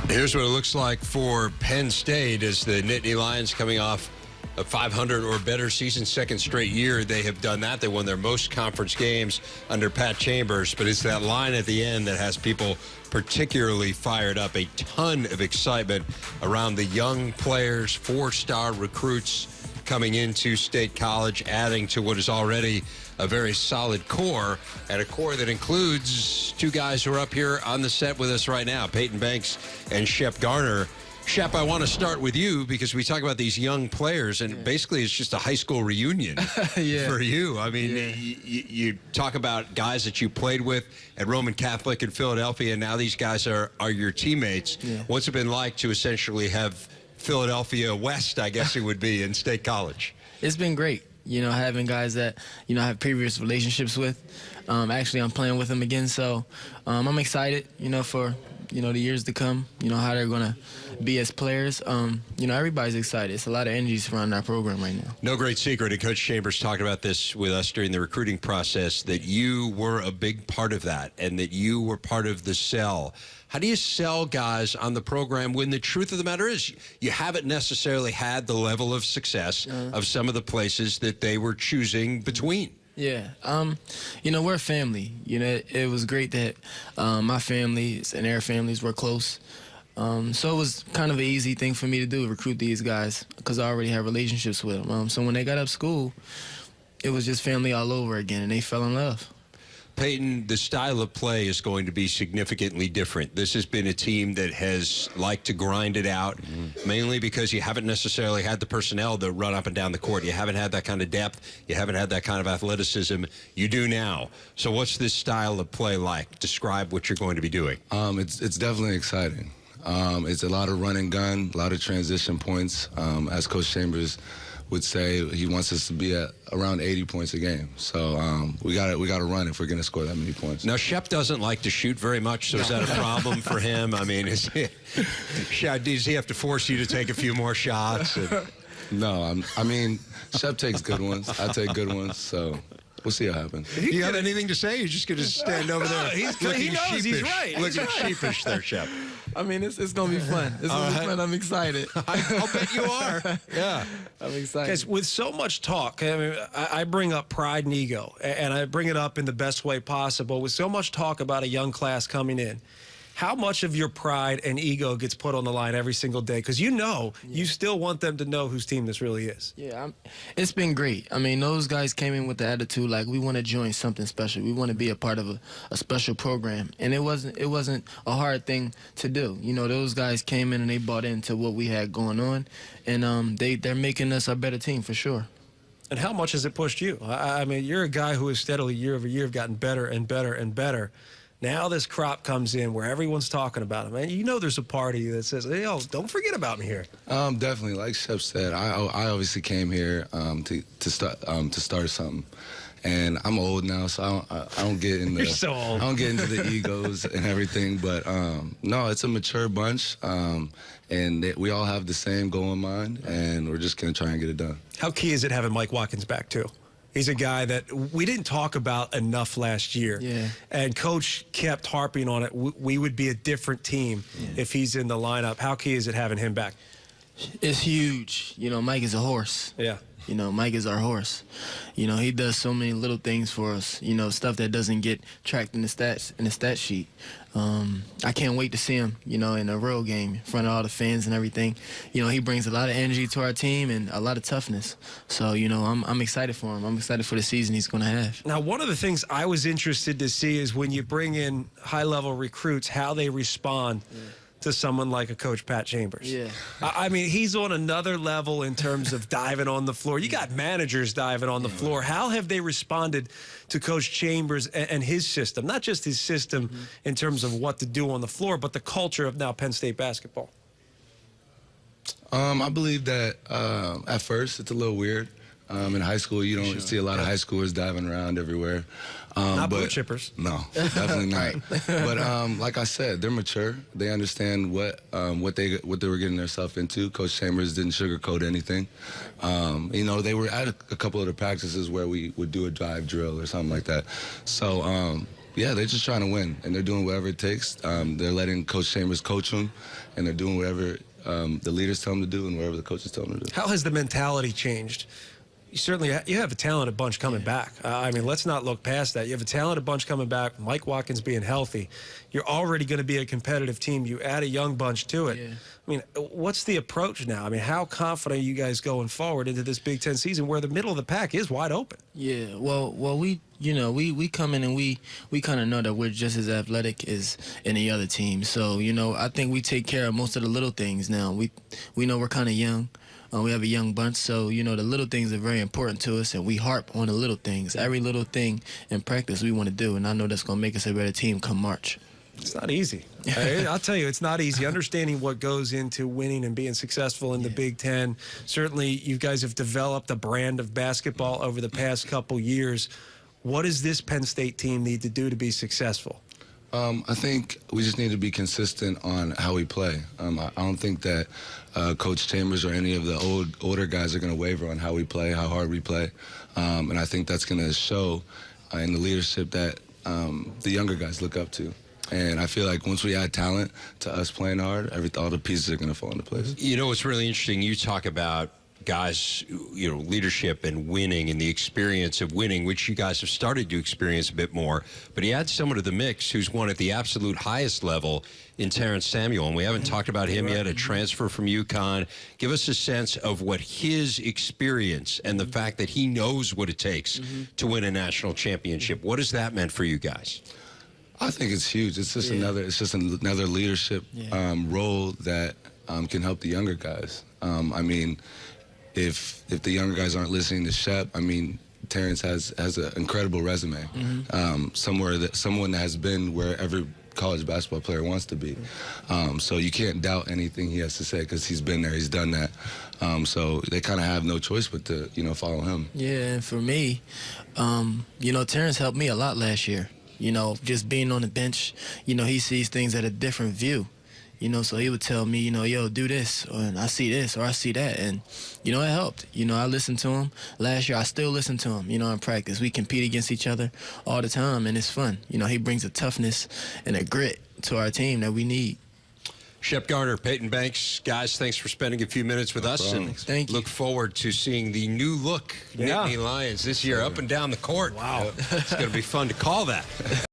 Here's what it looks like for Penn State as the Nittany Lions coming off a 500 or better season, second straight year. They have done that. They won their most conference games under Pat Chambers, but it's that line at the end that has people particularly fired up. A ton of excitement around the young players, four-star recruits coming into State College, adding to what is already a very solid core, and a core that includes two guys who are up here on the set with us right now, Payton Banks and Shep Garner. Shep, I want to start with you because we talk about these young players, and basically it's just a high school reunion for you. I mean, you talk about guys that you played with at Roman Catholic in Philadelphia, and now these guys are your teammates. What's it been like to essentially have Philadelphia West, I guess it would be, in State College? It's been great, having guys that, I have previous relationships with. Actually, I'm playing with them again, so I'm excited, for, the years to come, how they're going to be as players. Everybody's excited. It's a lot of energy surrounding our program right now. No great secret, and Coach Chambers talked about this with us during the recruiting process, that you were a big part of that and that you were part of the sell. How do you sell guys on the program when the truth of the matter is you haven't necessarily had the level of success of some of the places that they were choosing between? Yeah, we're a family. It was great that my families and their families were close. So it was kind of an easy thing for me to do, recruit these guys, because I already had relationships with them. So when they got up school, it was just family all over again, and they fell in love. Payton, the style of play is going to be significantly different. This has been a team that has liked to grind it out, mainly because you haven't necessarily had the personnel to run up and down the court. You haven't had that kind of depth. You haven't had that kind of athleticism. You do now. So what's this style of play like? Describe what you're going to be doing. It's definitely exciting. It's a lot of run and gun, a lot of transition points. As Coach Chambers would say, he wants us to be at around 80 points a game. So we got to run if we're going to score that many points. Now, Shep doesn't like to shoot very much, so is that a problem for him? I mean, does he have to force you to take a few more shots? No, Shep takes good ones. I take good ones, so we'll see what happens. You got anything to say? You're just going to stand over there looking sheepish. He's right. Looking sheepish there, Shep. It's going to be fun. It's going to be fun. I'm excited. I'll bet you are. Yeah. I'm excited. Because with so much talk, I bring up pride and ego, and I bring it up in the best way possible. With so much talk about a young class coming in, how much of your pride and ego gets put on the line every single day? Because you still want them to know whose team this really is. Yeah, it's been great. Those guys came in with the attitude like we want to join something special. We want to be a part of a special program, and it wasn't a hard thing to do. Those guys came in and they bought into what we had going on, and they're making us a better team for sure. And how much has it pushed you? You're a guy who has steadily year over year gotten better and better and better. Now this crop comes in where everyone's talking about him, and there's a party that says, "Hey, don't forget about me here." Definitely, like Shep said, I obviously came here to start something, and I'm old now, so I don't get into You're so old. I don't get into the egos and everything. But no, it's a mature bunch, and we all have the same goal in mind, and we're just gonna try and get it done. How key is it having Mike Watkins back too? He's a guy that we didn't talk about enough last year. Yeah. And Coach kept harping on it. We would be a different team if he's in the lineup. How key is it having him back? It's huge. Mike is a horse. Yeah. Mike is our horse. He does so many little things for us, stuff that doesn't get tracked in the stat sheet. I can't wait to see him, in a real game in front of all the fans and everything. He brings a lot of energy to our team and a lot of toughness. So, I'm excited for him. I'm excited for the season he's going to have. Now, one of the things I was interested to see is when you bring in high-level recruits, how they respond to someone like a Coach Pat Chambers. Yeah. He's on another level in terms of diving on the floor. You got managers diving on the floor. How have they responded to Coach Chambers and his system? Not just his system in terms of what to do on the floor, but the culture of now Penn State basketball. I believe that at first it's a little weird. In high school, you don't see a lot of high schoolers diving around everywhere. Not blue chippers. No, definitely not. But like I said, they're mature. They understand what they were getting themselves into. Coach Chambers didn't sugarcoat anything. They were at a couple of the practices where we would do a drive drill or something like that. So Yeah, they're just trying to win, and they're doing whatever it takes. They're letting Coach Chambers coach them, and they're doing whatever the leaders tell them to do and whatever the coaches tell them to do. How has the mentality changed? You have a talented bunch coming back. I mean, let's not look past that. You have a talented bunch coming back. Mike Watkins being healthy. You're already going to be a competitive team. You add a young bunch to it. Yeah. I mean, what's the approach now? I mean, how confident are you guys going forward into this Big Ten season where the middle of the pack is wide open? Yeah, well, we come in and we kind of know that we're just as athletic as any other team. So, I think we take care of most of the little things now. We know we're kind of young. We have a young bunch, so, the little things are very important to us, and we harp on the little things. Every little thing in practice we want to do, and I know that's going to make us a better team come March. It's not easy. I'll tell you, it's not easy. Understanding what goes into winning and being successful in the Big Ten. Certainly, you guys have developed a brand of basketball over the past couple years. What does this Penn State team need to do to be successful? I think we just need to be consistent on how we play. I don't think that Coach Chambers or any of the older guys are going to waver on how we play, how hard we play. And I think that's going to show in the leadership that the younger guys look up to. And I feel like once we add talent to us playing hard, all the pieces are going to fall into place. It's really interesting. You talk about guys, leadership and winning and the experience of winning, which you guys have started to experience a bit more. But he adds someone to the mix who's won at the absolute highest level in Terrence Samuel. And we haven't talked about him yet, a transfer from UConn. Give us a sense of what his experience and the fact that he knows what it takes to win a national championship. What has that meant for you guys? I think it's huge. It's just another leadership role that can help the younger guys. I mean, if the younger guys aren't listening to Shep, I mean, Terrence has an incredible resume. Someone that has been where every college basketball player wants to be. So you can't doubt anything he has to say because he's been there, he's done that. So they kind of have no choice but to follow him. Yeah, and for me, Terrence helped me a lot last year. Just being on the bench, he sees things at a different view. So he would tell me, yo, do this, and I see this, or I see that, and, it helped. I listened to him. Last year, I still listen to him, in practice. We compete against each other all the time, and it's fun. He brings a toughness and a grit to our team that we need. Shep Garner, Payton Banks, guys, thanks for spending a few minutes with us, and Thank you. Look forward to seeing the new look Nittany Lions this year up and down the court. Wow. It's going to be fun to call that.